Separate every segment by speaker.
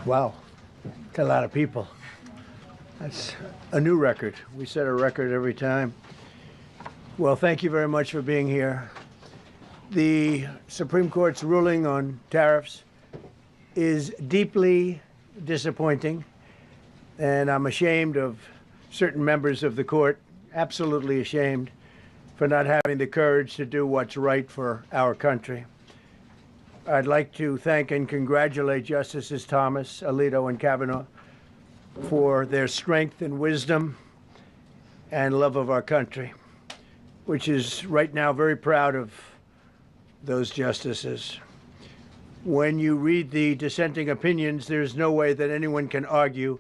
Speaker 1: Wow, got a lot of people. That's a new record. We set a record every time. Well, thank you very much for being here. The Supreme Court's ruling on tariffs is deeply disappointing, and I'm ashamed of certain members of the court, absolutely ashamed, for not having the courage to do what's right for our country. I'd like to thank and congratulate Justices Thomas, Alito, and Kavanaugh for their strength and wisdom and love of our country, which is right now very proud of those justices. When you read the dissenting opinions, there's no way that anyone can argue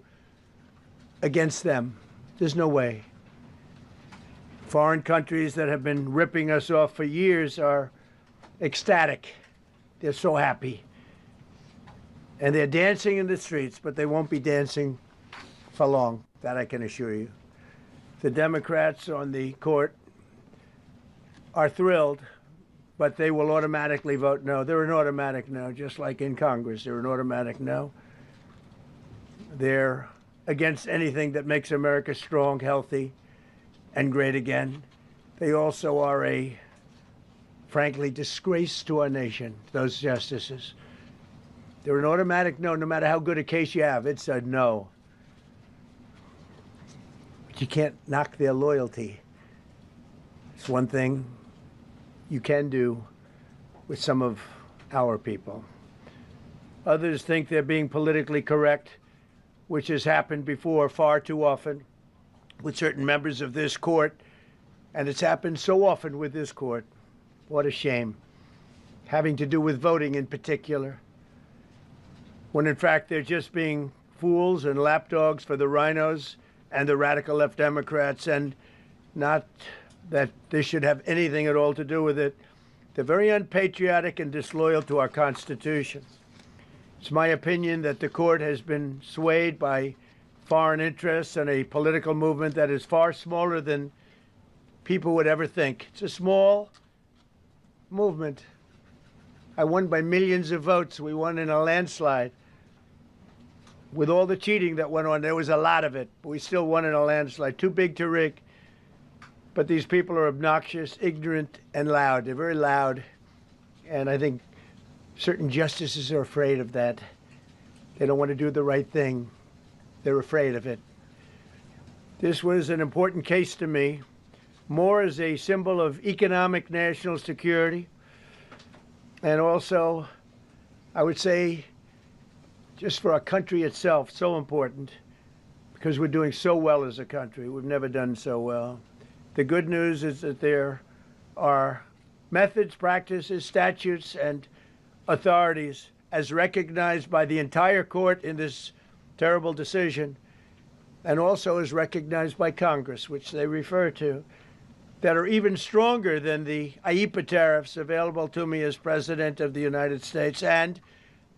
Speaker 1: against them. There's no way. Foreign countries that have been ripping us off for years are ecstatic. They're so happy. And they're dancing in the streets, but they won't be dancing for long, that I can assure you. The Democrats on the court are thrilled, but they will automatically vote no. They're an automatic no, just like in Congress. They're an automatic no. They're against anything that makes America strong, healthy, and great again. They also are a, frankly, disgrace to our nation, those justices. They're an automatic no, no matter how good a case you have. It's a no. But you can't knock their loyalty. It's one thing you can do with some of our people. Others think they're being politically correct, which has happened before far too often with certain members of this court, and it's happened so often with this court. What a shame. Having to do with voting in particular, when in fact they're just being fools and lapdogs for the rhinos and the radical left Democrats, and not that this should have anything at all to do with it. They're very unpatriotic and disloyal to our Constitution. It's my opinion that the court has been swayed by foreign interests and a political movement that is far smaller than people would ever think. It's a small movement. I won by millions of votes. We won in a landslide. With all the cheating that went on, there was a lot of it, but we still won in a landslide. Too big to rig. But these people are obnoxious, ignorant, and loud. They're very loud. And I think certain justices are afraid of that. They don't want to do the right thing. They're afraid of it. This was an important case to me, more as a symbol of economic national security, and also, I would say, just for our country itself, so important, because we're doing so well as a country. We've never done so well. The good news is that there are methods, practices, statutes, and authorities, as recognized by the entire court in this terrible decision, and also as recognized by Congress, which they refer to, that are even stronger than the IEEPA tariffs available to me as President of the United States. And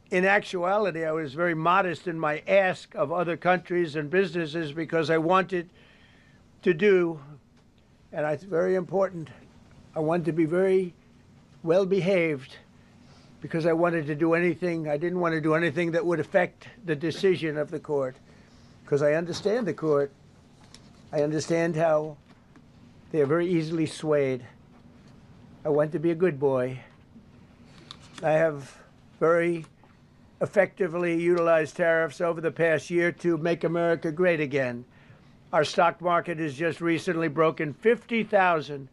Speaker 1: in actuality, I was very modest in my ask of other countries and businesses because I wanted to do, and it's very important, I wanted to be very well behaved because I wanted to do anything, I didn't want to do anything that would affect the decision of the court, because I understand the court. I understand how they are very easily swayed. I want to be a good boy. I have very effectively utilized tariffs over the past year to make America great again. Our stock market has just recently broken 50,000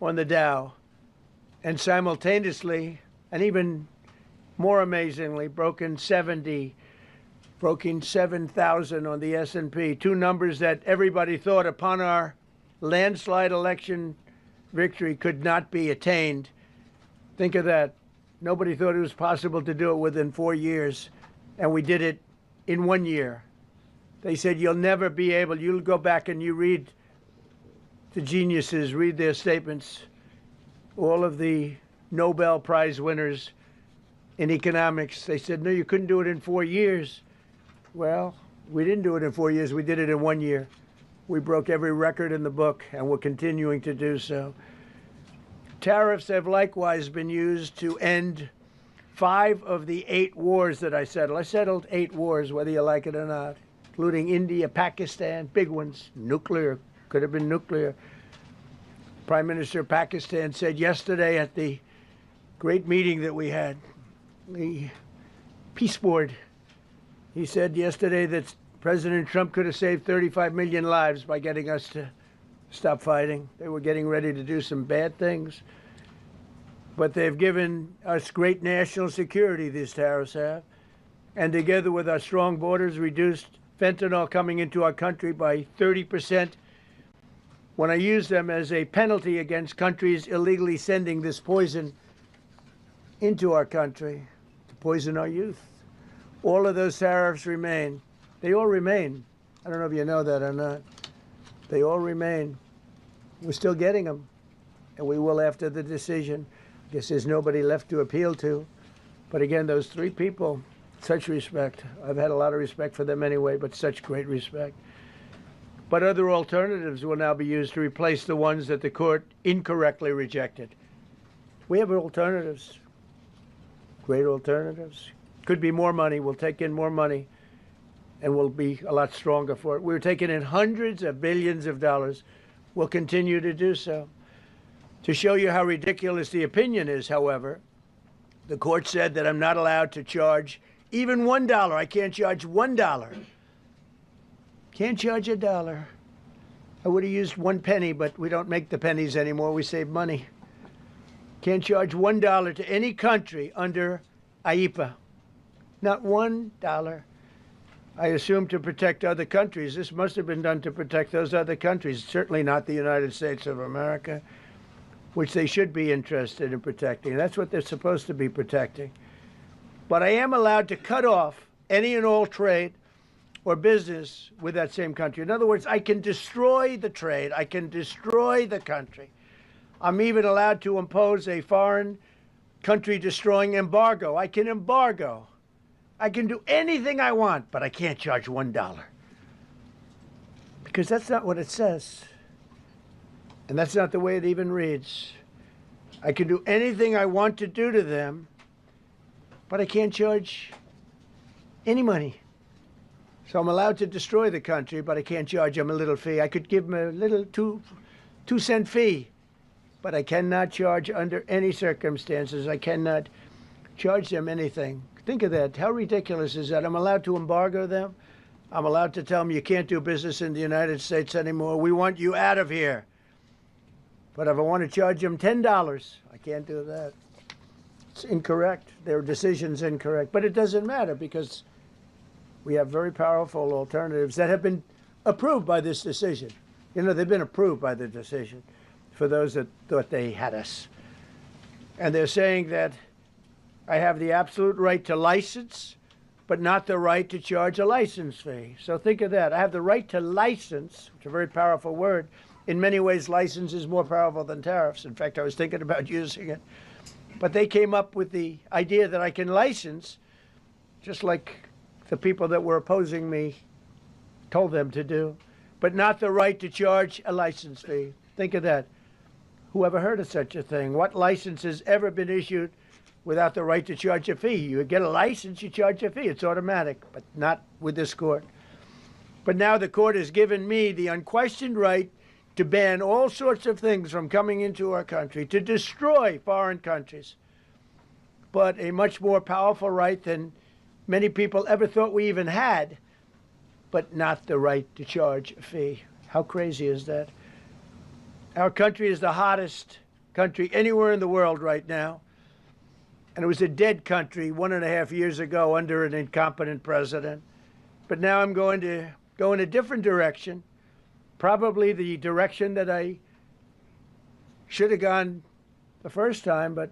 Speaker 1: on the Dow, and simultaneously, and even more amazingly, broken 7,000 on the S&P, two numbers that everybody thought upon our landslide election victory could not be attained. Think of that. Nobody thought it was possible to do it within 4 years, and we did it in 1 year. They said, you'll never be able, you'll go back and you read the geniuses, read their statements, all of the Nobel Prize winners in economics. They said, no, you couldn't do it in 4 years. Well, we didn't do it in 4 years. We did it in 1 year. We broke every record in the book, and we're continuing to do so. Tariffs have likewise been used to end 5 of the 8 wars that I settled. I settled 8 wars, whether you like it or not, including India, Pakistan, big ones, nuclear, could have been nuclear. Prime Minister of Pakistan said yesterday at the great meeting that we had, the Peace Board, he said yesterday that President Trump could have saved 35 million lives by getting us to stop fighting. They were getting ready to do some bad things. But they've given us great national security, these tariffs have. And together with our strong borders, reduced fentanyl coming into our country by 30%. When I use them as a penalty against countries illegally sending this poison into our country to poison our youth. All of those tariffs remain. They all remain. I don't know if you know that or not. They all remain. We're still getting them, and we will after the decision. I guess there's nobody left to appeal to. But again, those 3 people, such respect. I've had a lot of respect for them anyway, but such great respect. But other alternatives will now be used to replace the ones that the court incorrectly rejected. We have alternatives, great alternatives. Could be more money. We'll take in more money, and we'll be a lot stronger for it. We're taking in hundreds of billions of dollars. We'll continue to do so. To show you how ridiculous the opinion is, however, the court said that I'm not allowed to charge even $1. I can't charge $1. Can't charge $1. I would have used 1 penny, but we don't make the pennies anymore. We save money. Can't charge $1 to any country under IEPA. Not $1. I assume to protect other countries. This must have been done to protect those other countries, certainly not the United States of America, which they should be interested in protecting. That's what they're supposed to be protecting. But I am allowed to cut off any and all trade or business with that same country. In other words, I can destroy the trade. I can destroy the country. I'm even allowed to impose a foreign country destroying embargo. I can embargo. I can do anything I want, but I can't charge $1. Because that's not what it says. And that's not the way it even reads. I can do anything I want to do to them, but I can't charge any money. So I'm allowed to destroy the country, but I can't charge them a little fee. I could give them a little 2-cent fee, but I cannot charge under any circumstances. I cannot charge them anything. Think of that. How ridiculous is that? I'm allowed to embargo them. I'm allowed to tell them you can't do business in the United States anymore. We want you out of here. But if I want to charge them $10, I can't do that. It's incorrect. Their decision's incorrect. But it doesn't matter because we have very powerful alternatives that have been approved by this decision. You know, they've been approved by the decision for those that thought they had us. And they're saying that I have the absolute right to license, but not the right to charge a license fee. So think of that. I have the right to license, which is a very powerful word. In many ways, license is more powerful than tariffs. In fact, I was thinking about using it. But they came up with the idea that I can license, just like the people that were opposing me told them to do, but not the right to charge a license fee. Think of that. Who ever heard of such a thing? What license has ever been issued without the right to charge a fee? You get a license, you charge a fee. It's automatic, but not with this court. But now the court has given me the unquestioned right to ban all sorts of things from coming into our country, to destroy foreign countries, but a much more powerful right than many people ever thought we even had, but not the right to charge a fee. How crazy is that? Our country is the hottest country anywhere in the world right now. And it was a dead country 1.5 years ago under an incompetent president. But now I'm going to go in a different direction, probably the direction that I should have gone the first time, but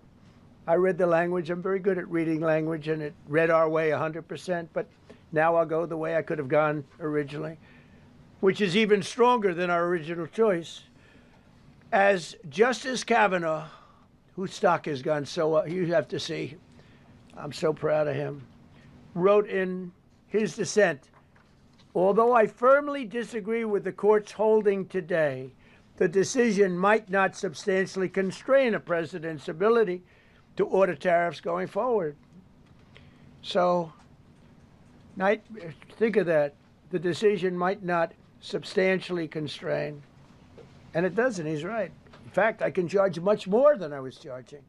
Speaker 1: I read the language. I'm very good at reading language, and it read our way 100%. But now I'll go the way I could have gone originally, which is even stronger than our original choice. As Justice Kavanaugh, whose stock has gone so up, you have to see, I'm so proud of him, wrote in his dissent, although I firmly disagree with the court's holding today, the decision might not substantially constrain a president's ability to order tariffs going forward. So think of that. The decision might not substantially constrain. And it doesn't. He's right. In fact, I can charge much more than I was charging.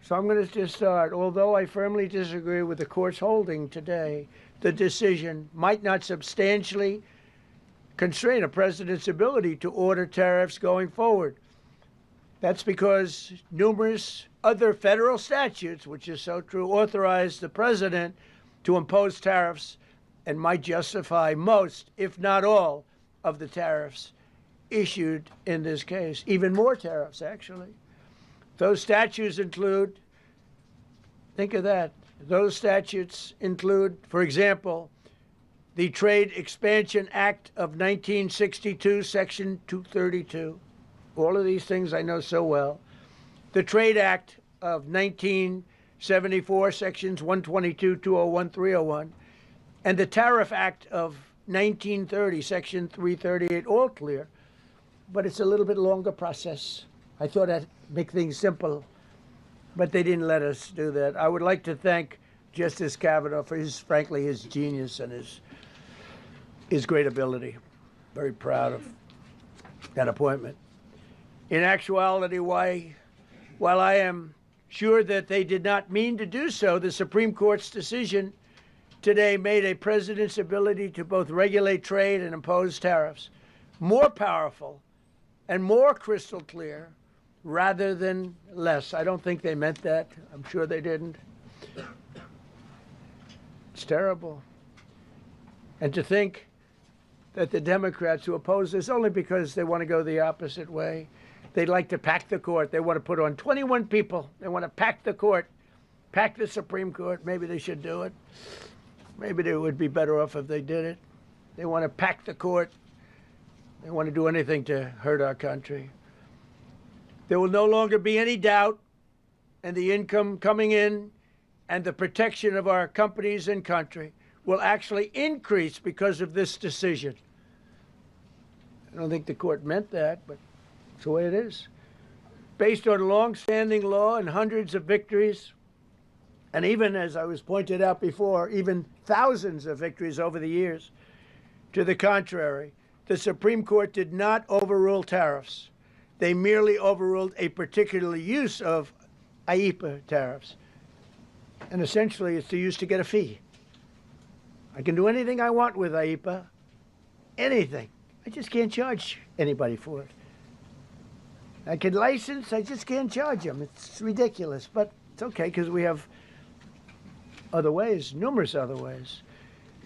Speaker 1: So I'm going to just start. Although I firmly disagree with the court's holding today, the decision might not substantially constrain a president's ability to order tariffs going forward. That's because numerous other federal statutes, which is so true, authorize the president to impose tariffs and might justify most, if not all, of the tariffs issued in this case. Even more tariffs, actually. Those statutes include, think of that, those statutes include, for example, the Trade Expansion Act of 1962, Section 232. All of these things I know so well. The Trade Act of 1974, Sections 122, 201, 301. And the Tariff Act of 1930, Section 338, all clear. But it's a little bit longer process. I thought I'd make things simple, but they didn't let us do that. I would like to thank Justice Kavanaugh for frankly, his genius and his great ability. Very proud of that appointment. In actuality, while I am sure that they did not mean to do so, the Supreme Court's decision today made a president's ability to both regulate trade and impose tariffs more powerful and more crystal clear rather than less. I don't think they meant that. I'm sure they didn't. It's terrible. And to think that the Democrats who oppose this only because they want to go the opposite way, they'd like to pack the court. They want to put on 21 people. They want to pack the court, pack the Supreme Court. Maybe they should do it. Maybe they would be better off if they did it. They want to pack the court. They want to do anything to hurt our country. There will no longer be any doubt, and the income coming in and the protection of our companies and country will actually increase because of this decision. I don't think the court meant that, but it's the way it is. Based on long-standing law and hundreds of victories, and even, as I was pointed out before, even thousands of victories over the years, to the contrary, the Supreme Court did not overrule tariffs. They merely overruled a particular use of IEEPA tariffs. And essentially, it's used to get a fee. I can do anything I want with IEEPA, anything. I just can't charge anybody for it. I can license, I just can't charge them. It's ridiculous, but it's okay because we have other ways, numerous other ways.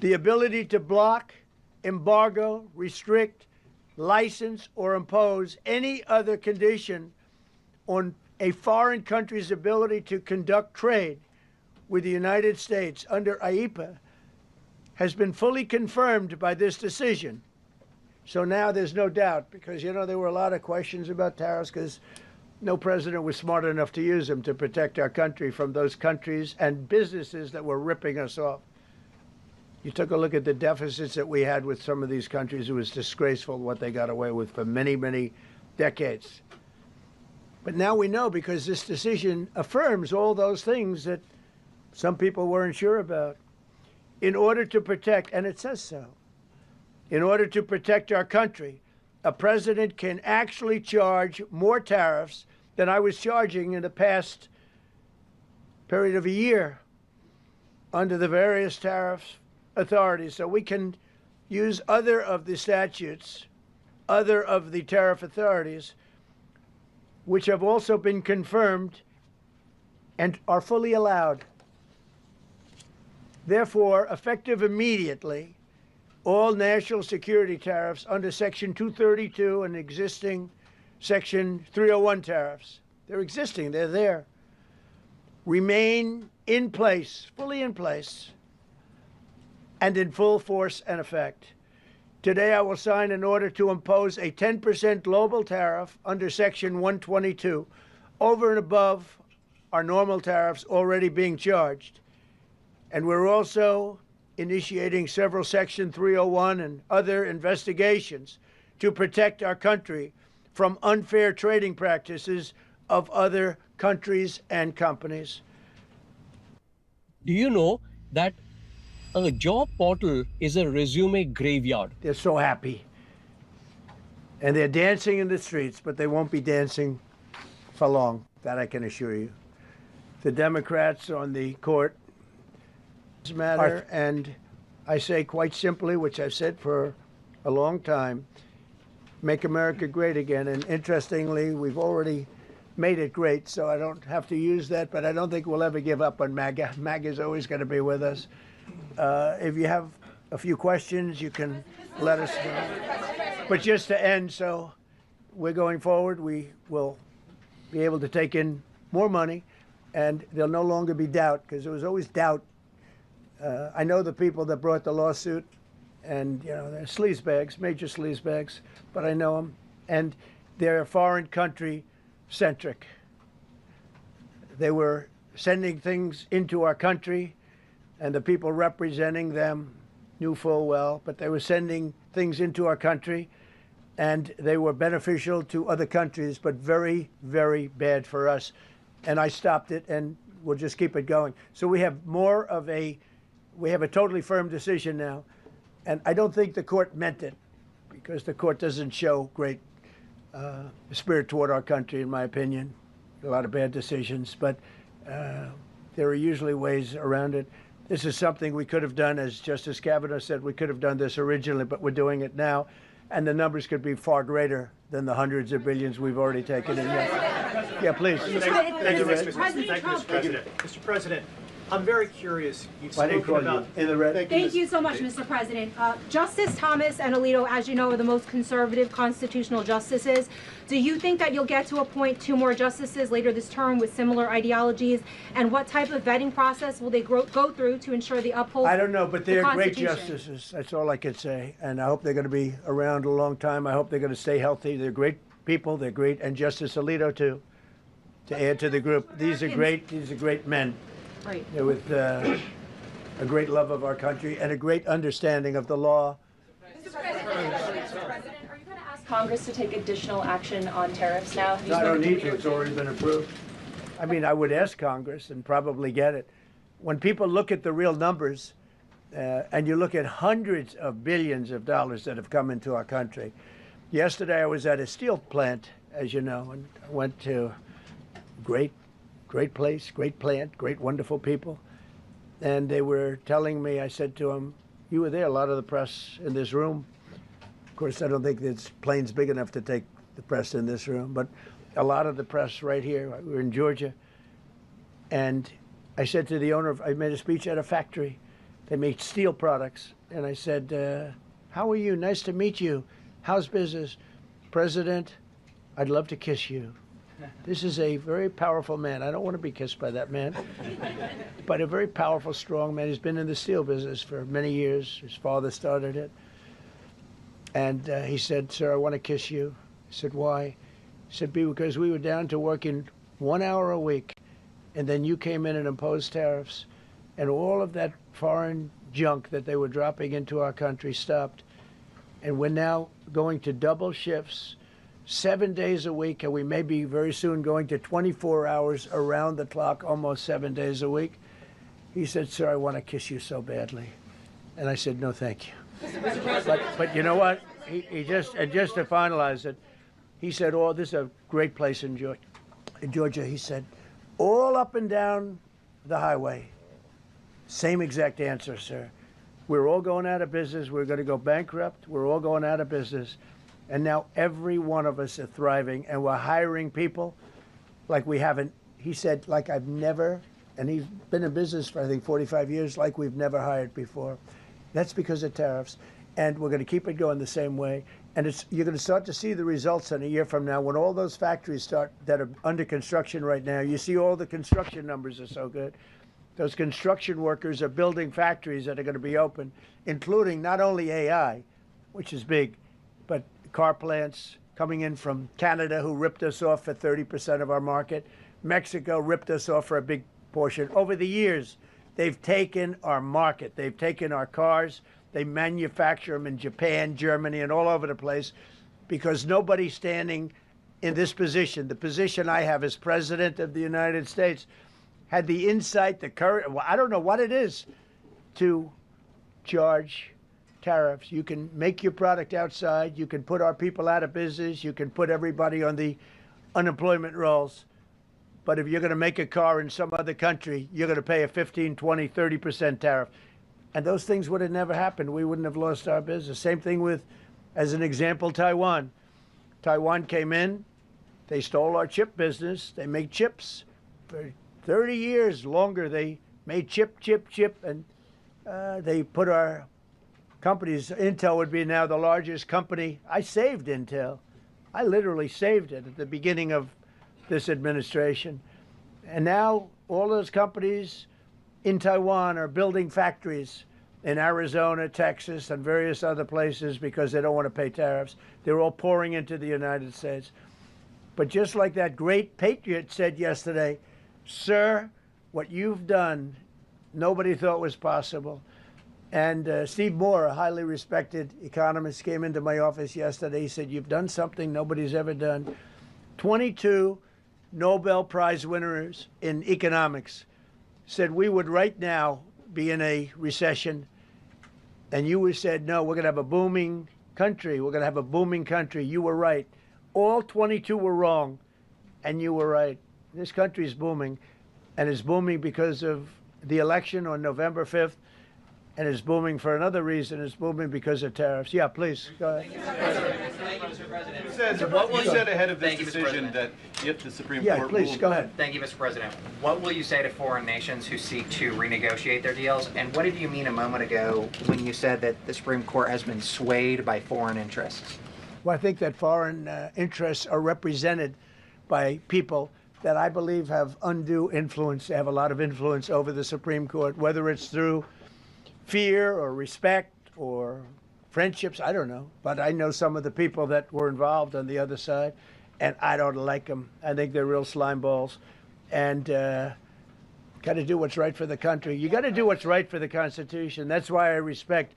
Speaker 1: The ability to block, embargo, restrict, license, or impose any other condition on a foreign country's ability to conduct trade with the United States under IEEPA has been fully confirmed by this decision. So now there's no doubt, because, you know, there were a lot of questions about tariffs because no president was smart enough to use them to protect our country from those countries and businesses that were ripping us off. You took a look at the deficits that we had with some of these countries. It was disgraceful what they got away with for many, many decades. But now we know, because this decision affirms all those things that some people weren't sure about. In order to protect, and it says so, in order to protect our country, a president can actually charge more tariffs than I was charging in the past period of a year under the various tariff authorities. So we can use other of the statutes, other of the tariff authorities, which have also been confirmed and are fully allowed. Therefore, effective immediately, all national security tariffs under Section 232 and existing Section 301 tariffs, they're existing, they're there, remain in place, fully in place, and in full force and effect. Today, I will sign an order to impose a 10% global tariff under Section 122 over and above our normal tariffs already being charged. And we're also initiating several Section 301 and other investigations to protect our country from unfair trading practices of other countries and companies.
Speaker 2: Do you know that a job portal is a resume graveyard?
Speaker 1: They're so happy. And they're dancing in the streets, but they won't be dancing for long. That I can assure you. The Democrats on the court matter, and I say quite simply, which I've said for a long time, make America great again. And interestingly, we've already made it great, so I don't have to use that, but I don't think we'll ever give up on MAGA. MAGA is always going to be with us. If you have a few questions, you can let us know. But just to end, so we're going forward. We will be able to take in more money, and there'll no longer be doubt, because there was always doubt. I know the people that brought the lawsuit, and they're sleazebags, major sleazebags, but I know them, and they're foreign country centric. They were sending things into our country, and the people representing them knew full well, but they were sending things into our country, and they were beneficial to other countries, but very, very bad for us. And I stopped it, and we'll just keep it going. So we have we have a totally firm decision now, and I don't think the court meant it, because the court doesn't show great spirit toward our country, in my opinion. A lot of bad decisions, but there are usually ways around it. This is something we could have done, as Justice Kavanaugh said, we could have done this originally, but we're doing it now, and the numbers could be far greater than the hundreds of billions we've already taken in. Yeah, please.
Speaker 3: Thank you, Mr. President. Mr. President, I'm very curious. You've spoken about
Speaker 1: in the red.
Speaker 4: Thank you so much, Mr. President. Justice Thomas and Alito, as you know, are the most conservative constitutional justices. Do you think that you'll get to appoint 2 more justices later this term with similar ideologies? And what type of vetting process will they go through to ensure they uphold?
Speaker 1: I don't know, but they're great
Speaker 4: Constitution?
Speaker 1: justices. That's all I can say. And I hope they're going to be around a long time. I hope they're going to stay healthy. They're great people. They're great. And Justice Alito, too, to add to the group. These are great men.
Speaker 4: Right.
Speaker 1: With a great love of our country and a great understanding of the law.
Speaker 5: Mr. President, are you going to ask Congress to take additional action on tariffs now?
Speaker 1: No, I don't need to. It's already been approved. I mean, I would ask Congress and probably get it. When people look at the real numbers, and you look at hundreds of billions of dollars that have come into our country. Yesterday, I was at a steel plant, as you know, and I went to great place, great plant, great, wonderful people. And they were telling me, I said to them, you were there, a lot of the press in this room. Of course, I don't think this plane's big enough to take the press in this room, but a lot of the press right here. We were in Georgia. And I said to the owner, I made a speech at a factory. They make steel products. And I said, how are you? Nice to meet you. How's business? President, I'd love to kiss you. This is a very powerful man. I don't want to be kissed by that man, but a very powerful, strong man. He's been in the steel business for many years. His father started it. And he said, sir, I want to kiss you. I said, why? He said, because we were down to working 1 hour a week, and then you came in and imposed tariffs, and all of that foreign junk that they were dropping into our country stopped. And we're now going to double shifts, 7 days a week, and we may be very soon going to 24 hours around the clock, almost 7 days a week. He said, sir, I want to kiss you so badly. And I said, no, thank you. But you know what? He just to finalize it, he said, oh, this is a great place in Georgia. He said, all up and down the highway, same exact answer, sir. We're all going out of business. We're going to go bankrupt. We're all going out of business. And now every one of us are thriving, and we're hiring people like we haven't. He said, like I've never, and he's been in business for, I think, 45 years, like we've never hired before. That's because of tariffs. And we're going to keep it going the same way. And you're going to start to see the results in a year from now when all those factories start that are under construction right now. You see all the construction numbers are so good. Those construction workers are building factories that are going to be open, including not only AI, which is big, but car plants coming in from Canada, who ripped us off for 30% of our market. Mexico ripped us off for a big portion. Over the years, they've taken our market. They've taken our cars. They manufacture them in Japan, Germany, and all over the place because nobody's standing in this position. The position I have as President of the United States had the insight, the courage, well, I don't know what it is, to charge tariffs. You can make your product outside. You can put our people out of business. You can put everybody on the unemployment rolls. But if you're going to make a car in some other country, you're going to pay a 15, 20, 30% tariff. And those things would have never happened. We wouldn't have lost our business. Same thing with, as an example, Taiwan. Taiwan came in. They stole our chip business. They make chips. For 30 years longer, they made chip. And they put our companies, Intel would be now the largest company. I saved Intel. I literally saved it at the beginning of this administration. And now all those companies in Taiwan are building factories in Arizona, Texas, and various other places because they don't want to pay tariffs. They're all pouring into the United States. But just like that great patriot said yesterday, sir, what you've done, nobody thought was possible. And Steve Moore, a highly respected economist, came into my office yesterday. He said, you've done something nobody's ever done. 22 Nobel Prize winners in economics said we would right now be in a recession. And you said, no, we're going to have a booming country. We're going to have a booming country. You were right. All 22 were wrong, and you were right. This country is booming, and it's booming because of the election on November 5th. And it's booming for another reason. It's booming because of tariffs. Yeah, please, go ahead.
Speaker 6: Thank you, Mr. President. What was said ahead of this decision that if the Supreme Court
Speaker 1: please,
Speaker 6: ruled...
Speaker 1: go ahead.
Speaker 7: Thank you, Mr. President. What will you say to foreign nations who seek to renegotiate their deals? And what did you mean a moment ago when you said that the Supreme Court has been swayed by foreign interests?
Speaker 1: Well, I think that foreign interests are represented by people that I believe have undue influence. They have a lot of influence over the Supreme Court, whether it's through fear or respect or friendships, I don't know. But I know some of the people that were involved on the other side, and I don't like them. I think they're real slime balls. And got to do what's right for the country. You got to do what's right for the Constitution. That's why I respect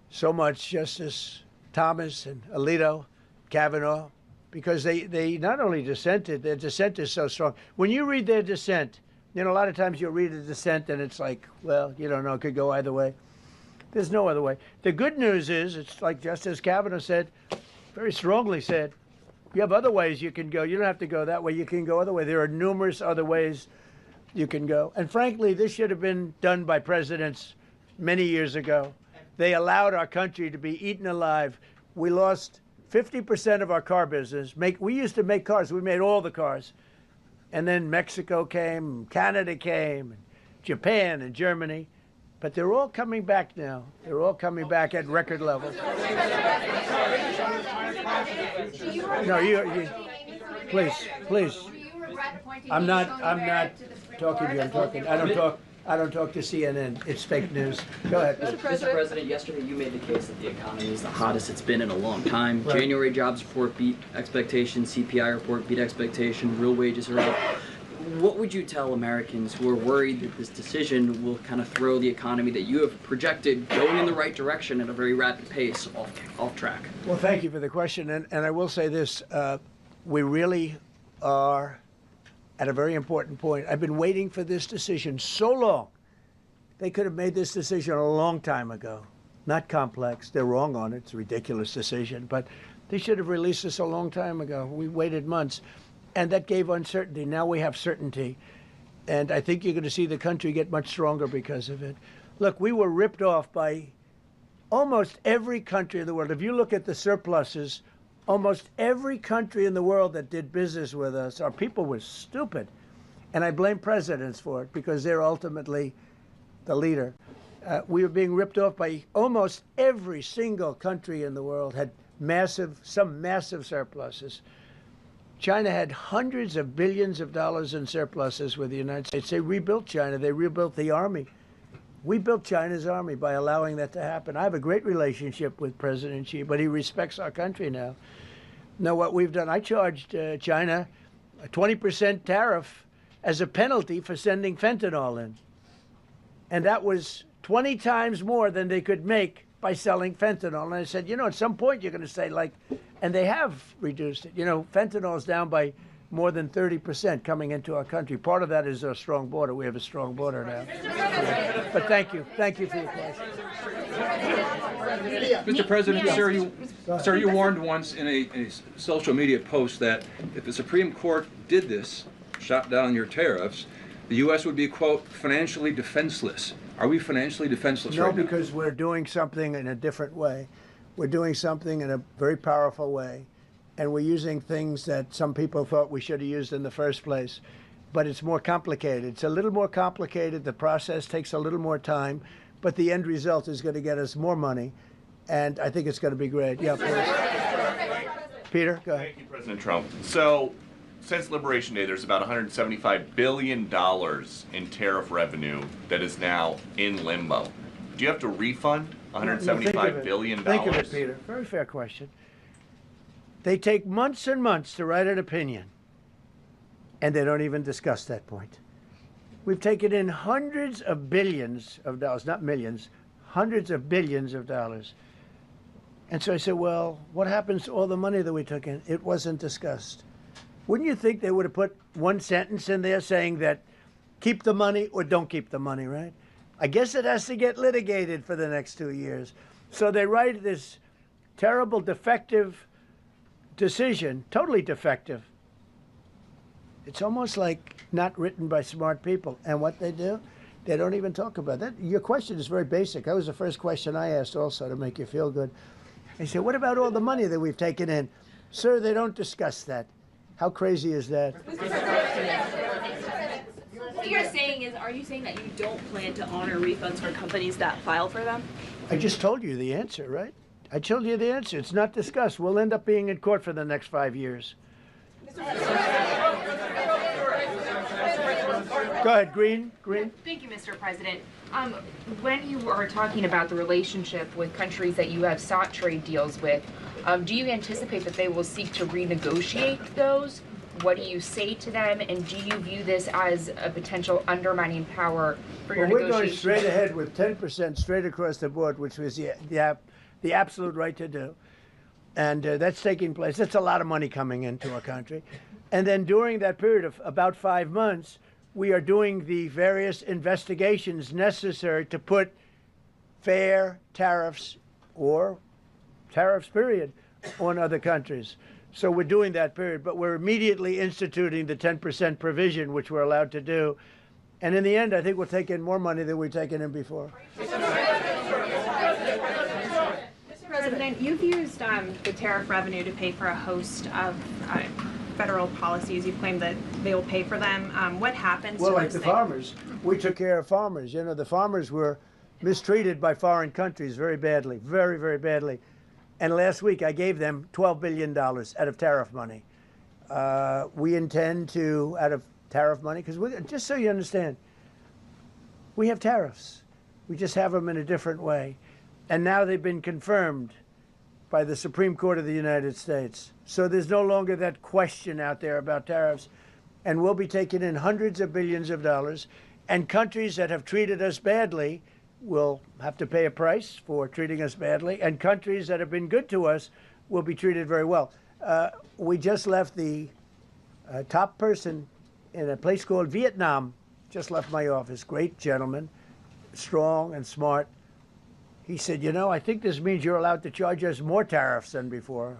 Speaker 1: so much Justice Thomas and Alito, Kavanaugh, because they not only dissented, their dissent is so strong. When you read their dissent, you know, a lot of times you'll read a dissent and it's like, well, you don't know, it could go either way. There's no other way. The good news is, it's like Justice Kavanaugh said, very strongly said, you have other ways you can go. You don't have to go that way. You can go other way. There are numerous other ways you can go. And frankly, this should have been done by presidents many years ago. They allowed our country to be eaten alive. We lost 50% of our car business. We used to make cars. We made all the cars. And then Mexico came, Canada came, and Japan and Germany. But they're all coming back now. They're all coming back at record levels. No, you please. I'm not talking to you. I don't talk to CNN. It's fake news. Go ahead.
Speaker 8: Mr. President, yesterday you made the case that the economy is the hottest it's been in a long time. Right. January jobs report beat expectations, CPI report beat expectation, real wages are up. What would you tell Americans who are worried that this decision will kind of throw the economy that you have projected going in the right direction at a very rapid pace off track? Well,
Speaker 1: thank you for the question. And I will say this, we really are at a very important point. I've been waiting for this decision so long. They could have made this decision a long time ago. Not complex. They're wrong on it. It's a ridiculous decision. But they should have released this a long time ago. We waited months. And that gave uncertainty. Now we have certainty. And I think you're going to see the country get much stronger because of it. Look, we were ripped off by almost every country in the world. If you look at the surpluses, almost every country in the world that did business with us, our people were stupid. And I blame presidents for it because they're ultimately the leader. We were being ripped off by almost every single country in the world, had some massive surpluses. China had hundreds of billions of dollars in surpluses with the United States. They rebuilt China. They rebuilt the army. We built China's army by allowing that to happen. I have a great relationship with President Xi, but he respects our country now. Now, what we've done, I charged China a 20% tariff as a penalty for sending fentanyl in. And that was 20 times more than they could make by selling fentanyl. And I said, you know, at some point you're going to say, like, and they have reduced it. You know, fentanyl is down by more than 30% coming into our country. Part of that is our strong border. We have a strong border now. But thank you. Thank you for your question.
Speaker 9: Mr. President, sir, you warned once in a social media post that if the Supreme Court did this, shot down your tariffs, the U.S. would be, quote, financially defenseless. Are we financially defenseless right now?
Speaker 1: No, because we're doing something in a different way. We're doing something in a very powerful way. And we're using things that some people thought we should have used in the first place. But it's more complicated. It's a little more complicated. The process takes a little more time. But the end result is going to get us more money. And I think it's going to be great. Yeah, please. Peter, go ahead.
Speaker 10: Thank you, President Trump. So, since Liberation Day, there's about $175 billion in tariff revenue that is now in limbo. Do you have to refund $175 billion?
Speaker 1: Think of it, Peter. Very fair question. They take months and months to write an opinion, and they don't even discuss that point. We've taken in hundreds of billions of dollars, not millions, hundreds of billions of dollars. And so I said, well, what happens to all the money that we took in? It wasn't discussed. Wouldn't you think they would have put one sentence in there saying that keep the money or don't keep the money, right? I guess it has to get litigated for the next 2 years. So they write this terrible, defective decision, totally defective. It's almost like not written by smart people. And what they do, they don't even talk about that. Your question is very basic. That was the first question I asked also to make you feel good. I said, what about all the money that we've taken in? Sir, they don't discuss that. How crazy is that?
Speaker 5: What you're saying is, are you saying that you don't plan to honor refunds for companies that file for them?
Speaker 1: I just told you the answer, right? I told you the answer. It's not discussed. We'll end up being in court for the next 5 years. Go ahead, Green.
Speaker 11: Thank you, Mr. President. When you are talking about the relationship with countries that you have sought trade deals with, do you anticipate that they will seek to renegotiate those? What do you say to them? And do you view this as a potential undermining power for your negotiations?
Speaker 1: We're going straight ahead with 10% straight across the board, which was the absolute right to do. And that's taking place. That's a lot of money coming into our country. And then during that period of about 5 months, we are doing the various investigations necessary to put fair tariffs or tariffs, period, on other countries. So we're doing that period, but we're immediately instituting the 10% provision, which we're allowed to do. And in the end, I think we'll take in more money than we've taken in before.
Speaker 12: President, you've used the tariff revenue to pay for a host of federal policies. You've claimed that they will pay for them. What happens
Speaker 1: well,
Speaker 12: to
Speaker 1: like the farmers. We took care of farmers. You know, the farmers were mistreated by foreign countries very badly, very, very badly. And last week I gave them $12 billion out of tariff money. We intend to, out of tariff money, because just so you understand, we have tariffs. We just have them in a different way. And now they've been confirmed by the Supreme Court of the United States. So there's no longer that question out there about tariffs. And we'll be taking in hundreds of billions of dollars. And countries that have treated us badly will have to pay a price for treating us badly. And countries that have been good to us will be treated very well. We just left the top person in a place called Vietnam, just left my office. Great gentleman, strong and smart. He said, you know, I think this means you're allowed to charge us more tariffs than before.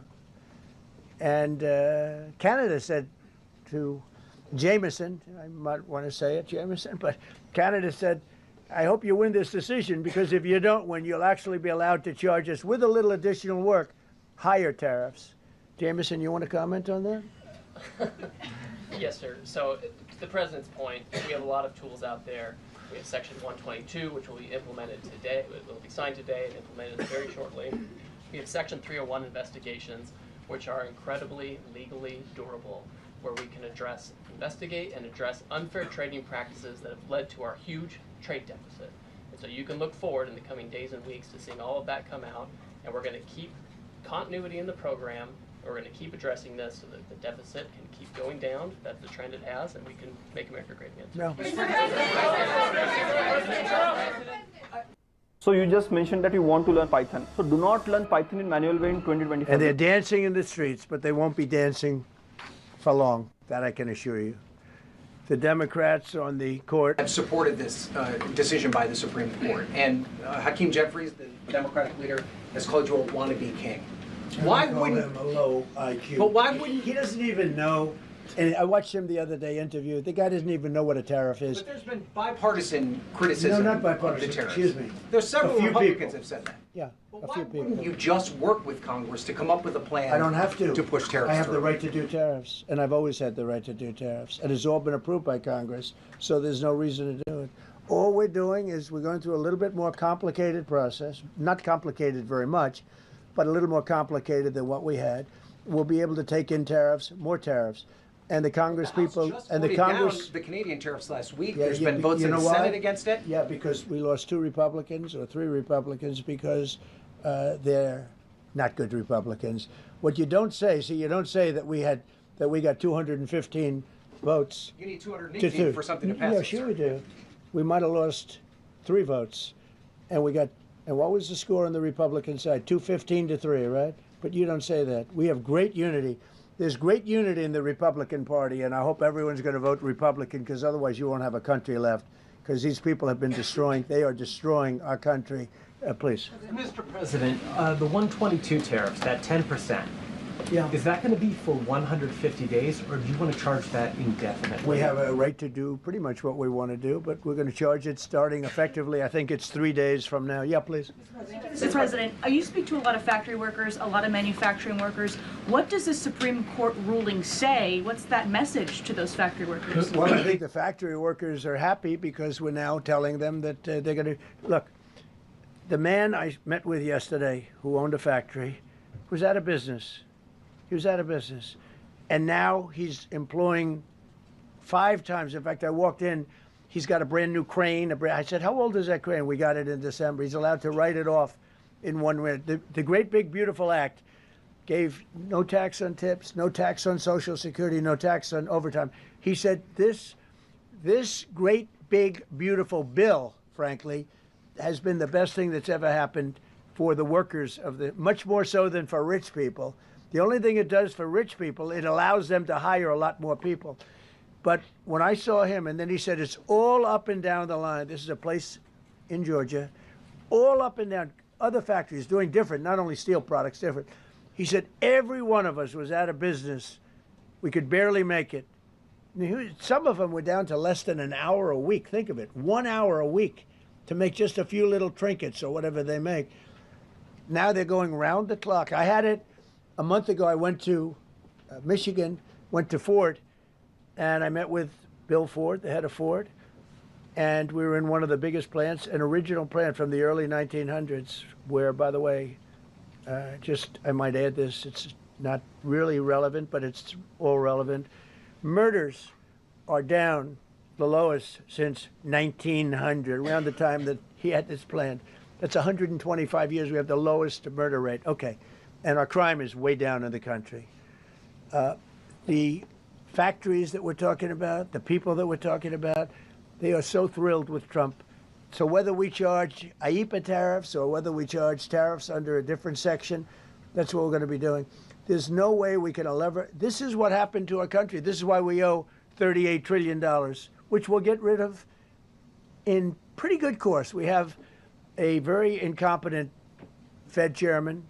Speaker 1: And Canada said to Jameson, I might want to say it, Jameson, but Canada said, I hope you win this decision, because if you don't win, you'll actually be allowed to charge us with a little additional work, higher tariffs. Jameson, you want to comment on that?
Speaker 13: Yes, sir. So to the President's point, we have a lot of tools out there. We have Section 122, which will be implemented today. It will be signed today and implemented very shortly. We have Section 301 investigations, which are incredibly legally durable, where we can investigate and address unfair trading practices that have led to our huge trade deficit. And so you can look forward in the coming days and weeks to seeing all of that come out, and we're going to keep continuity in the program. We're going to keep addressing this so that the deficit can keep going down. That's the trend it has, and we can make America great again.
Speaker 1: No.
Speaker 14: So you just mentioned that you want to learn Python. So do not learn Python in manual way in 2025.
Speaker 1: And they're dancing in the streets, but they won't be dancing for long. That I can assure you. The Democrats on the court
Speaker 15: have supported this decision by the Supreme Court, and Hakeem Jeffries, the Democratic leader, has called you a wannabe king. Why wouldn't
Speaker 1: him a low IQ?
Speaker 15: But why wouldn't
Speaker 1: he? Doesn't even know. And I watched him the other day interview. The guy doesn't even know what a tariff is.
Speaker 15: But there's been bipartisan criticism.
Speaker 1: No, not bipartisan.
Speaker 15: Of the tariffs.
Speaker 1: Excuse me.
Speaker 15: There's several Republicans
Speaker 1: people
Speaker 15: have said that.
Speaker 1: Yeah,
Speaker 15: a few people. Wouldn't you just work with Congress to come up with a plan?
Speaker 1: I don't have to
Speaker 15: push tariffs.
Speaker 1: I have
Speaker 15: through.
Speaker 1: the right to do tariffs, and I've always had the right to do tariffs, and it's all been approved by Congress. So there's no reason to do it. All we're doing is we're going through a little bit more complicated process. Not complicated very much, but a little more complicated than what we had. We'll be able to take in tariffs, more tariffs. And the Congress people and the Congress,
Speaker 15: the Canadian tariffs last week.
Speaker 1: Yeah,
Speaker 15: There's been votes in the Senate against it.
Speaker 1: Yeah, because we lost 2 Republicans or 3 Republicans because they're not good Republicans. What you don't say, you don't say that we got 215 votes.
Speaker 15: You need 218 for something to pass.
Speaker 1: Yeah, sure we do. We might have lost 3 votes, and what was the score on the Republican side? 215 to 3, right? But you don't say that. We have great unity. There's great unity in the Republican Party, and I hope everyone's going to vote Republican, because otherwise you won't have a country left, because these people have been they are destroying our country. Please.
Speaker 3: Mr. President, the 122 tariffs, that 10%, is that going to be for 150 days, or do you want to charge that indefinitely?
Speaker 1: We have a right to do pretty much what we want to do, but we're going to charge it starting effectively, I think it's 3 days from now. Yeah, please.
Speaker 16: Mr. President, you speak to a lot of factory workers, a lot of manufacturing workers. What does the Supreme Court ruling say? What's that message to those factory workers?
Speaker 1: Well, I think the factory workers are happy because we're now telling them that they're going to... Look, the man I met with yesterday who owned a factory was out of business. He was out of business. And now he's employing 5 times. In fact, I walked in, he's got a brand new crane. I said, how old is that crane? We got it in December. He's allowed to write it off in 1 minute. The Great Big Beautiful Act gave no tax on tips, no tax on Social Security, no tax on overtime. He said this great big beautiful bill, frankly, has been the best thing that's ever happened for the workers much more so than for rich people. The only thing it does for rich people, it allows them to hire a lot more people. But when I saw him, and then he said, it's all up and down the line. This is a place in Georgia, all up and down, other factories doing different, not only steel products, different. He said, every one of us was out of business. We could barely make it. Some of them were down to less than an hour a week. Think of it, 1 hour a week to make just a few little trinkets or whatever they make. Now they're going round the clock. I had it a month ago. I went to Michigan, went to Ford, and I met with Bill Ford, the head of Ford, and we were in one of the biggest plants, an original plant from the early 1900s, where, by the way, I might add this, it's not really relevant, but it's all relevant. Murders are down the lowest since 1900, around the time that he had this plant. That's 125 years. We have the lowest murder rate. Okay. And our crime is way down in the country. The factories that we're talking about, the people that we're talking about, they are so thrilled with Trump. So whether we charge IEEPA tariffs or whether we charge tariffs under a different section, that's what we're going to be doing. There's no way we can this is what happened to our country. This is why we owe $38 trillion, which we'll get rid of in pretty good course. We have a very incompetent Fed chairman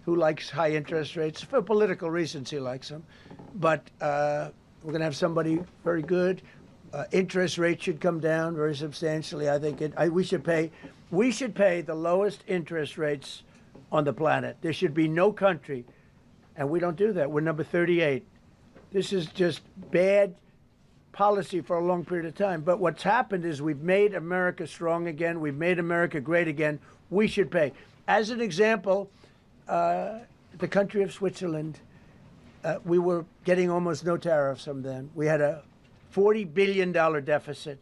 Speaker 1: who likes high interest rates. For political reasons, he likes them. But we're going to have somebody very good. Interest rates should come down very substantially. I think we should pay the lowest interest rates on the planet. There should be no country, and we don't do that. We're number 38. This is just bad policy for a long period of time. But what's happened is we've made America strong again. We've made America great again. We should pay. As an example, the country of Switzerland, we were getting almost no tariffs from them. We had a $40 billion deficit.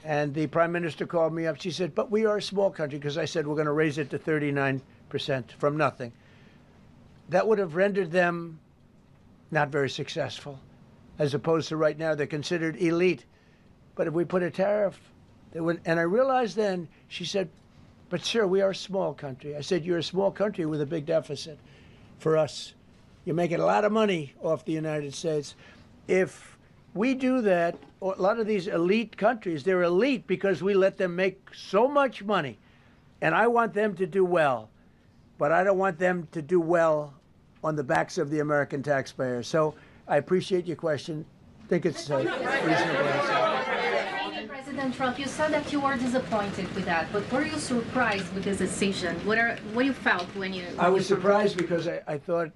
Speaker 1: And the prime minister called me up. She said, but we are a small country, because I said we're going to raise it to 39% from nothing. That would have rendered them not very successful, as opposed to right now they're considered elite. But if we put a tariff, they would. And I realized then, she said, but sir, we are a small country. I said, you're a small country with a big deficit. For us, You're making a lot of money off the United States. If we do that, a lot of these elite countries, they're elite because we let them make so much money. And I want them to do well, but I don't want them to do well on the backs of the American taxpayer. So I appreciate your question. I think it's a reasonable answer.
Speaker 17: President Trump, you said that you were disappointed with that, but were you surprised with this decision? What you felt when you...
Speaker 1: I was surprised because I thought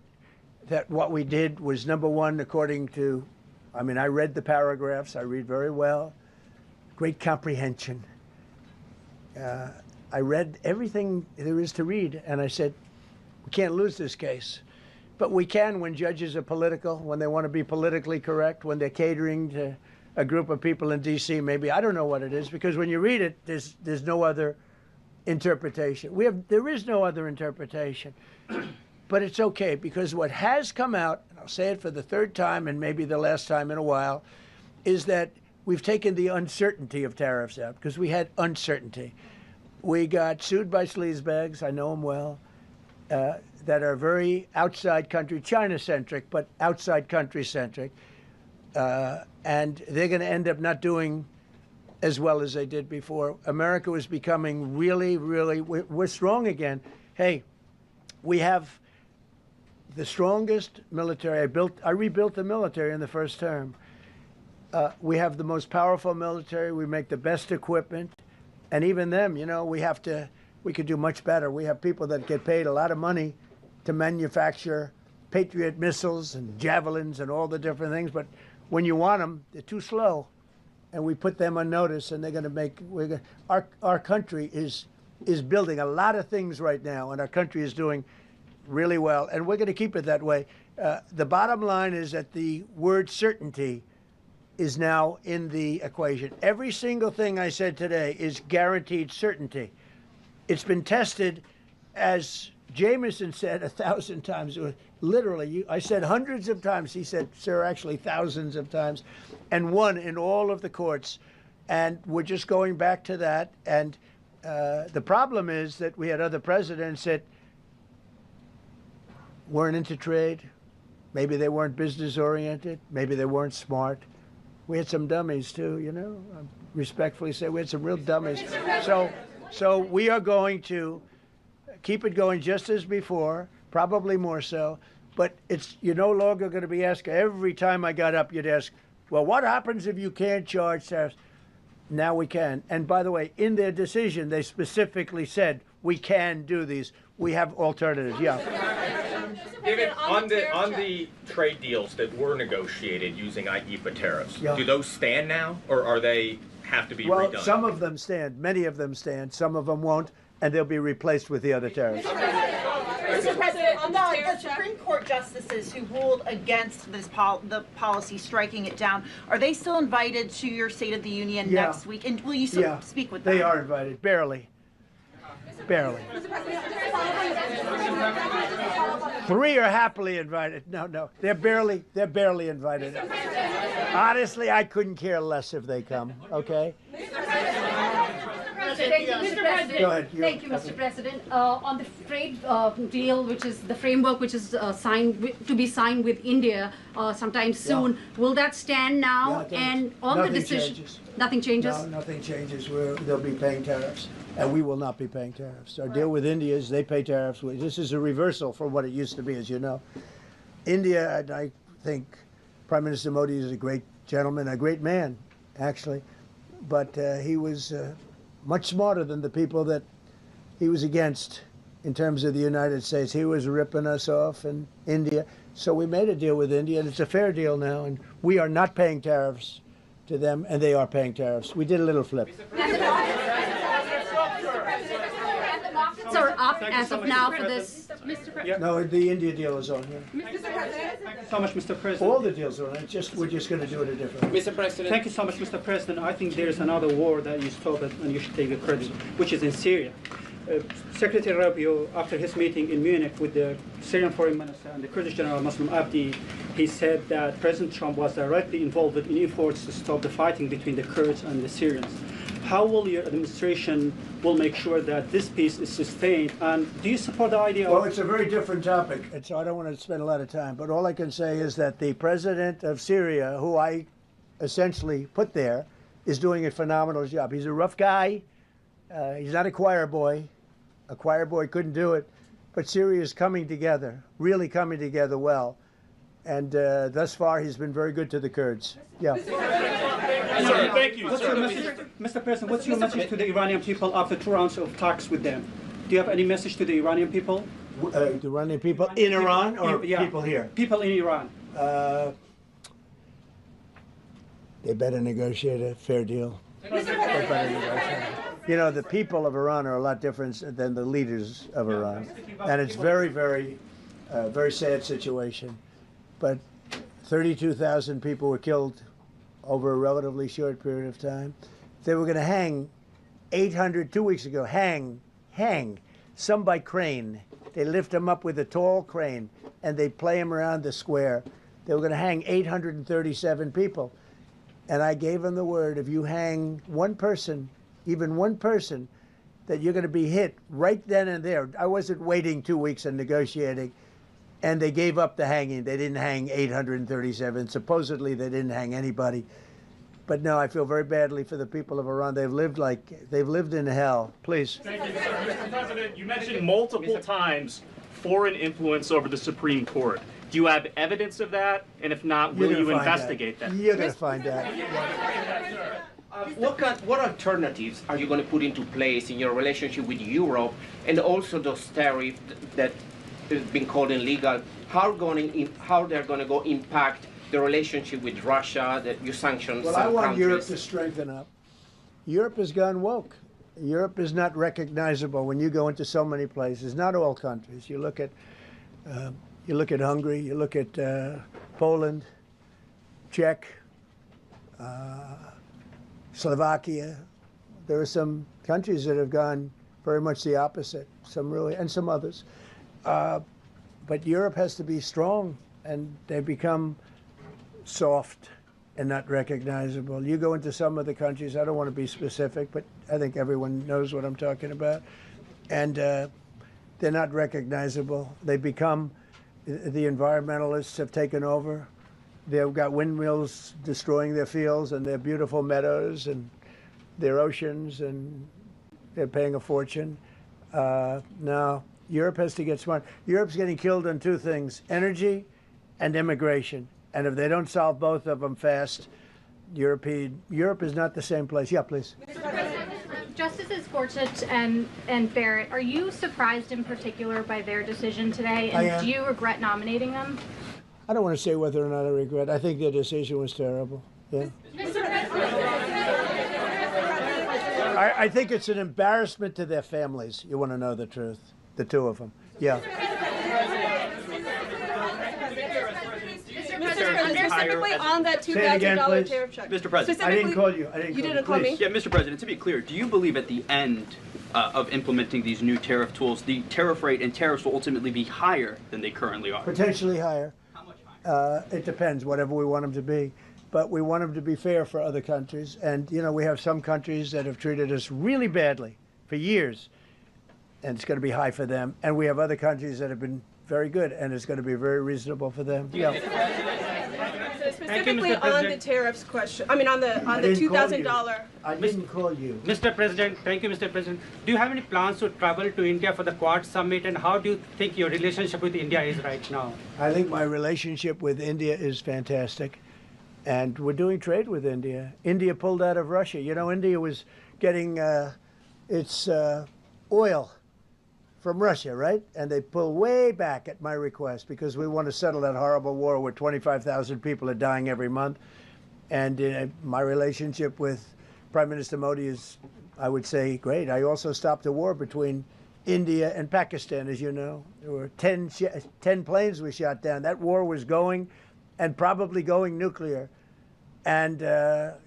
Speaker 1: that what we did was, number one, according to, I mean, I read the paragraphs, I read very well, great comprehension. I read everything there is to read, and I said, we can't lose this case. But we can when judges are political, when they want to be politically correct, when they're catering to a group of people in D.C. Maybe, I don't know what it is, because when you read it, there's no other interpretation. There is no other interpretation. But it's okay, because what has come out, and I'll say it for the third time and maybe the last time in a while, is that we've taken the uncertainty of tariffs out, because we had uncertainty. We got sued by sleazebags, I know them well, that are very outside country, China-centric, but outside country-centric. And they're going to end up not doing as well as they did before. America was becoming really, really, we're strong again. Hey, we have the strongest military. I rebuilt the military in the first term. We have the most powerful military. We make the best equipment. And even them, you know, we could do much better. We have people that get paid a lot of money to manufacture Patriot missiles and javelins and all the different things. But when you want them, they're too slow. And we put them on notice, and they're going to make, our country is building a lot of things right now, and our country is doing really well. And we're going to keep it that way. The bottom line is that the word certainty is now in the equation. Every single thing I said today is guaranteed certainty. It's been tested, as Jameson said 1,000 times. Literally, I said hundreds of times. He said, sir, actually thousands of times, and won in all of the courts. And we're just going back to that. And the problem is that we had other presidents that weren't into trade. Maybe they weren't business oriented. Maybe they weren't smart. We had some dummies too, you know. I respectfully say we had some real dummies. So we are going to keep it going just as before, probably more so. But you're no longer going to be asked, every time I got up, you'd ask, well, what happens if you can't charge tariffs? Now we can. And by the way, in their decision, they specifically said, we can do these. We have alternatives, yeah.
Speaker 18: David, on the trade deals that were negotiated using IEEPA tariffs, do those stand now, or are they have to be redone?
Speaker 1: Well, some of them stand. Many of them stand. Some of them won't, and they'll be replaced with the other tariffs.
Speaker 19: Mr. President, on the Supreme Court justices who ruled against this the policy, striking it down, are they still invited to your State of the Union next week? And will you speak with them?
Speaker 1: They are invited, barely. Barely. 3 are happily invited. No, they're barely invited. Honestly, I couldn't care less if they come. Okay.
Speaker 17: Thank you, Mr. President.
Speaker 1: Go ahead.
Speaker 17: Thank you, Mr. President. On the trade deal, which is the framework which is to be signed with India sometime soon, will that stand now? And on the decision, nothing changes.
Speaker 1: No, nothing changes. They'll be paying tariffs, and we will not be paying tariffs. Our deal with India is they pay tariffs. This is a reversal from what it used to be, as you know. India, and I think Prime Minister Modi is a great gentleman, a great man, actually, but he was much smarter than the people that he was against in terms of the United States. He was ripping us off in India. So we made a deal with India, and it's a fair deal now, and we are not paying tariffs to them, and they are paying tariffs. We did a little flip.
Speaker 17: Are up as of now for this.
Speaker 1: No, the India deal is on here.
Speaker 20: Mr. President. Thank you so much, Mr. President.
Speaker 1: All the deals are on. We're just going to do it a different way.
Speaker 20: Mr. President. Thank you so much, Mr. President. I think there is another war that you stopped and you should take the credit, which is in Syria. Secretary Rubio, after his meeting in Munich with the Syrian Foreign Minister and the Kurdish General Muslim Abdi, he said that President Trump was directly involved in efforts to stop the fighting between the Kurds and the Syrians. how will your administration will make sure that this peace is sustained? And do you support the idea
Speaker 1: Well,
Speaker 20: of...
Speaker 1: it's a very different topic, and so I don't want to spend a lot of time. But all I can say is that the president of Syria, who I essentially put there, is doing a phenomenal job. He's a rough guy. He's not a choir boy. A choir boy couldn't do it. But Syria is coming together, really coming together well. And thus far, he's been very good to the Kurds. Yeah.
Speaker 20: Thank you. Mr. President, what's your message to the Iranian people after 2 rounds of talks with them? Do you have any message to the Iranian people?
Speaker 1: The Iranian people in Iran or people here?
Speaker 20: People in Iran.
Speaker 1: They better negotiate a fair deal. You know, the people of Iran are a lot different than the leaders of Iran. And it's very, very sad situation. But 32,000 people were killed over a relatively short period of time. They were going to hang 800, 2 weeks ago, hang, some by crane. They lift them up with a tall crane, and they play them around the square. They were going to hang 837 people. And I gave them the word, if you hang one person, even one person, that you're going to be hit right then and there. I wasn't waiting 2 weeks and negotiating. And they gave up the hanging. They didn't hang 837. Supposedly, they didn't hang anybody. But no, I feel very badly for the people of Iran. They've lived in hell. Please.
Speaker 21: Thank you, sir. Mr. President, you mentioned multiple times foreign influence over the Supreme Court. Do you have evidence of that? And if not, will you investigate that?
Speaker 1: You're going to find out.
Speaker 22: What alternatives are you going to put into place in your relationship with Europe, and also those tariffs that have been called illegal? How they're going to go impact the relationship with Russia, that you sanction
Speaker 1: Well,
Speaker 22: some
Speaker 1: I want
Speaker 22: countries?
Speaker 1: Europe to strengthen up. Europe has gone woke. Europe is not recognizable when you go into so many places. Not all countries. You look at Hungary. You look at Poland, Czech, Slovakia. There are some countries that have gone very much the opposite. Some really, and some others. But Europe has to be strong, and they become soft and not recognizable. You go into some of the countries, I don't want to be specific, but I think everyone knows what I'm talking about, and they're not recognizable. They become, the environmentalists have taken over. They've got windmills destroying their fields and their beautiful meadows and their oceans, and they're paying a fortune. Now, Europe has to get smart. Europe's getting killed on two things, energy and immigration. And if they don't solve both of them fast, Europe is not the same place. Yeah, please.
Speaker 4: Mr. President, Justices Gorsuch and Barrett, are you surprised in particular by their decision today?
Speaker 1: I
Speaker 4: And
Speaker 1: am.
Speaker 4: do you regret nominating them?
Speaker 1: I don't want to say whether or not I regret. I think their decision was terrible. Yeah. I think it's an embarrassment to their families. You want to know the truth? The two of them. Yeah.
Speaker 23: Specifically on that
Speaker 1: Say it again,
Speaker 23: $2,000
Speaker 1: please.
Speaker 23: tariff check.
Speaker 14: Mr. President.
Speaker 1: I didn't call you.
Speaker 23: You didn't call me?
Speaker 14: Yeah, Mr. President, to be clear, do you believe at the end of implementing these new tariff tools, the tariff rate and tariffs will ultimately be higher than they currently are?
Speaker 1: Potentially higher. How much higher? It depends, whatever we want them to be. But we want them to be fair for other countries. And, you know, we have some countries that have treated us really badly for years, and it's going to be high for them. And we have other countries that have been very good, and it's going to be very reasonable for them. Yeah.
Speaker 23: So specifically on the tariffs question, I mean on the $2,000.
Speaker 1: I didn't call you.
Speaker 24: Mr. President, thank you, Mr. President. Do you have any plans to travel to India for the Quad Summit, and how do you think your relationship with India is right now?
Speaker 1: I think my relationship with India is fantastic, and we're doing trade with India. India pulled out of Russia. You know, India was getting its oil from Russia, right? And they pull way back at my request because we want to settle that horrible war where 25,000 people are dying every month. And my relationship with Prime Minister Modi is, I would say, great. I also stopped a war between India and Pakistan, as you know. There were 10 planes we shot down. That war was going, and probably going nuclear. And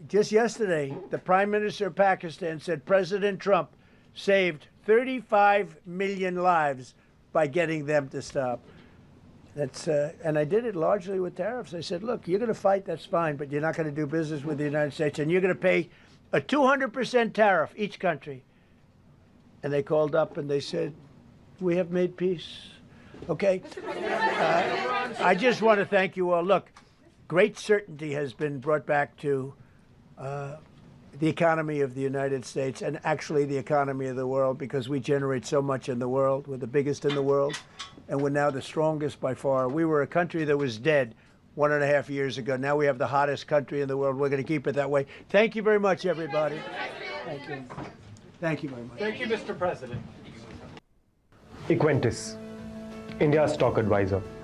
Speaker 1: just yesterday, the Prime Minister of Pakistan said President Trump saved 35 million lives by getting them to stop. That's and I did it largely with tariffs. I said, look, you're going to fight, that's fine, but you're not going to do business with the United States, and you're going to pay a 200% tariff, each country. And they called up and they said, we have made peace. Okay? I just want to thank you all. Look, great certainty has been brought back to the economy of the United States and actually the economy of the world, because we generate so much in the world. We're the biggest in the world, and we're now the strongest by far. We were a country that was dead 1.5 years ago. Now we have the hottest country in the world. We're going to keep it that way. Thank you very much, everybody. Thank you. Thank you very much.
Speaker 3: Thank you, Mr. President.
Speaker 2: Equentis, India's stock advisor.